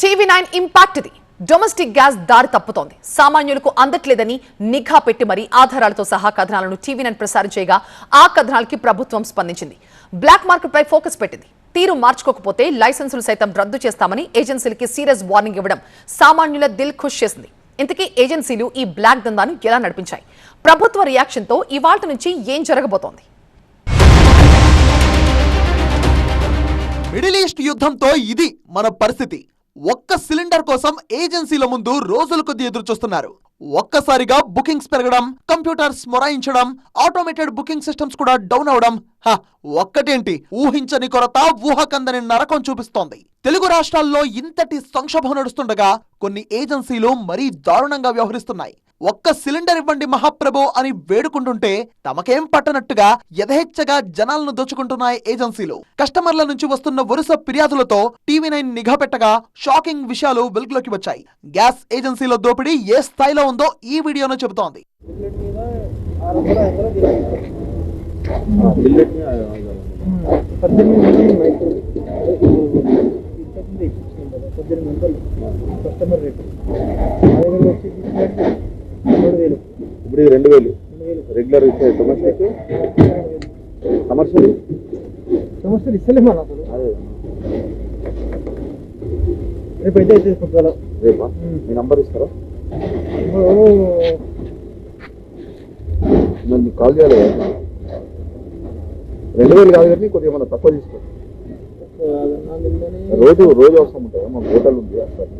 TV9 impact ఇది. Domestic gas దారి తప్పుతోంది. సామాన్యులకు అందట్లేదని నిఘా పెట్టి మరి ఆధారాలతో సహా కథనాలను TV9 ప్రసారం చేయగా ఆ కథనాలకి ప్రభుత్వం స్పందించింది. బ్లాక్ మార్కెట్ పై ఫోకస్ పెట్టింది. తీరు మార్చుకోకపోతే లైసెన్సులు సైతం రద్దు చేస్తామని ఏజెన్సీలకి సీరియస్ వార్నింగ్ ఇవ్వడం సామాన్యుల దిల్ ఖుష్ చేసింది. ఇంతకీ ఏజెన్సీలు ఈ బ్లాక్ దందాను ఎలా నడిపించాయి? ప్రభుత్వ రియాక్షన్ తో ఇవాల్టి నుంచి ఏం జరగబోతోంది? మిడిల్ ఈస్ట్ యుద్ధంతో ఇది మన పరిస్థితి. ఒక్క సిలిండర్ కోసం ఏజెన్సీల ముందు రోజుల కొద్ది ఎదురు చూస్తున్నారు. ఒక్కసారిగా బుకింగ్స్ పెరగడం, కంప్యూటర్స్ మొరాయించడం, ఆటోమేటెడ్ బుకింగ్ సిస్టమ్స్ కూడా డౌన్ అవడం, ఒక్కటేంటి ఊహించని కొరత ఊహకందని నరకం చూపిస్తోంది. తెలుగు రాష్ట్రాల్లో ఇంతటి సంక్షోభం నడుస్తుండగా కొన్ని ఏజెన్సీలు మరీ దారుణంగా వ్యవహరిస్తున్నాయి. ఒక్క సిలిండర్ ఇవ్వండి మహాప్రభు అని వేడుకుంటుంటే తమకేం పట్టనట్టుగా యథేచ్ఛగా జనాలను దోచుకుంటున్నాయి ఏజెన్సీలు. కస్టమర్ల నుంచి వస్తున్న వరుస ఫిర్యాదులతో TV9 నిఘా పెట్టగా షాకింగ్ విషయాలు వెలుగులోకి వచ్చాయి. గ్యాస్ ఏజెన్సీల దోపిడీ ఏ స్థాయిలో ఉందో ఈ వీడియోలో చెబుతోంది. ఇప్పుడు 2000 రెగ్యులర్ డొమెస్టిక్ కమర్షియల్ ఇస్తలేము అసలు. రేపైతే రేపా మీ నంబర్ ఇస్తారా? నేను మీకు కాల్ చేయాలి కదా. 2000 కాదు కానీ కొద్దిగా ఏమన్నా తక్కువ తీసుకో. రోజు అవసరం ఉంటుంది. మా హోటల్ ఉంది అసలు.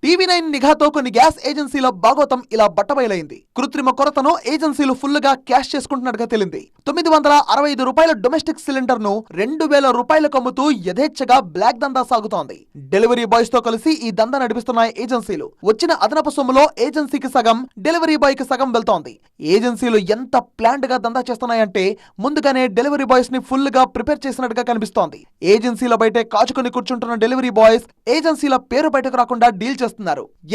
TV9 నిఘాతో కొన్ని గ్యాస్ ఏజెన్సీల భాగోతం ఇలా బట్టబయలైంది. కృత్రిమ కొరతను ఏజెన్సీలు ఫుల్ గా క్యాష్ చేసుకుంటున్నట్టుగా తేలింది. 965 రూపాయల డొమెస్టిక్ సిలిండర్ ను 2000 రూపాయలకు అమ్ముతూ యథేచ్ఛగా బ్లాక్ దందా సాగుతోంది. డెలివరీ బాయ్స్ తో కలిసి ఈ దందా నడిపిస్తున్నాయి ఏజెన్సీలు. వచ్చిన అదనపు సొమ్ములో ఏజెన్సీకి సగం, డెలివరీ బాయ్ కి సగం వెళ్తోంది. ఏజెన్సీలు ఎంత ప్లాండ్ గా దందా చేస్తున్నాయంటే ముందుగానే డెలివరీ బాయ్స్ ని ఫుల్ గా ప్రిపేర్ చేసినట్టుగా కనిపిస్తోంది. ఏజెన్సీల బయటే కాచుకుని కూర్చుంటున్న డెలివరీ బాయ్స్ ఏజెన్సీల పేరు బయటకు రాకుండా డీల్ చేస్తున్నారు.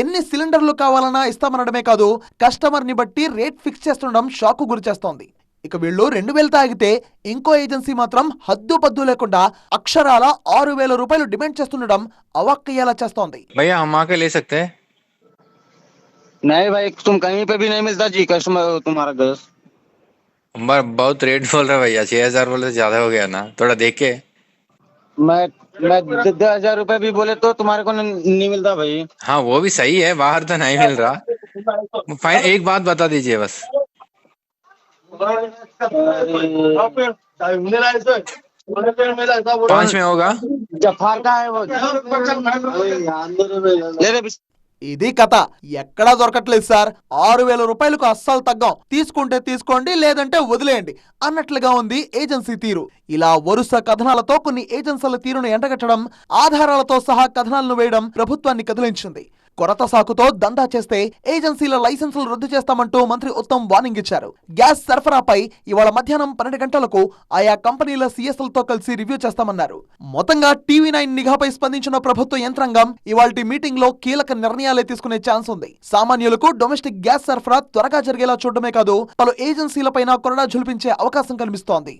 ఎన్ని సిలిండర్లు కావాలన్నా ఇస్తామనడమే కాదు, కస్టమర్ ని బట్టి రేట్ ఫిక్స్ చేస్తుండడం షాక్ గురి చేస్తోంది. ఇక వీళ్ళు 2000 తాగితే ఇంకో ఏజెన్సీ మాత్రం హద్దు పద్దు లేకుండా అక్షరాల 6000 రూపాయలు డిమాండ్ చేస్తుండడం అవాక్కయ్యేలా చేస్తోంది. भैया हम आके ले सकते हैं? नहीं भाई, तुम कहीं पे भी नहीं मिलता जी कस्टमर तुम्हारा गैस। बहुत रेट बोल रहे भैया, 6000 बोले तो ज्यादा हो गया ना, थोड़ा देख के। मैं 10,000 रुपए भी बोले तो तुम्हारे को नहीं मिलता भाई। हाँ वो भी सही है, बाहर तो नहीं मिल रहा। फाइन एक बात बता दीजिए बस। 5 में होगा? जफार का है वो। ले रे ఇది కథ. ఎక్కడా దొరకట్లేదు సార్. 6000 రూపాయలకు అస్సలు తగ్గం. తీసుకుంటే తీసుకోండి, లేదంటే వదిలేయండి అన్నట్లుగా ఉంది ఏజెన్సీ తీరు. ఇలా వరుస కథనాలతో కొన్ని ఏజెన్సీల తీరును ఎండగట్టడం, ఆధారాలతో సహా కథనాలను వేయడం ప్రభుత్వాన్ని కదిలించింది. కొరత సాకుతో దందా చేస్తే ఏజెన్సీల లైసెన్సులు రద్దు చేస్తామంటూ మంత్రి ఉత్తమ్ వార్నింగ్ ఇచ్చారు. గ్యాస్ సరఫరాపై ఇవాళ మధ్యాహ్నం 12 గంటలకు ఆయా కంపెనీల సిఎస్లతో కలిసి రివ్యూ చేస్తామన్నారు. మొత్తంగా TV9 నిఘాపై స్పందించిన ప్రభుత్వ యంత్రాంగం ఇవాల్టి మీటింగ్ లో కీలక నిర్ణయాలే తీసుకునే ఛాన్స్ ఉంది. సామాన్యులకు డొమెస్టిక్ గ్యాస్ సరఫరా త్వరగా జరిగేలా చూడడమే కాదు, పలు ఏజెన్సీలపైన కొరడా ఝులిపించే అవకాశం కనిపిస్తోంది.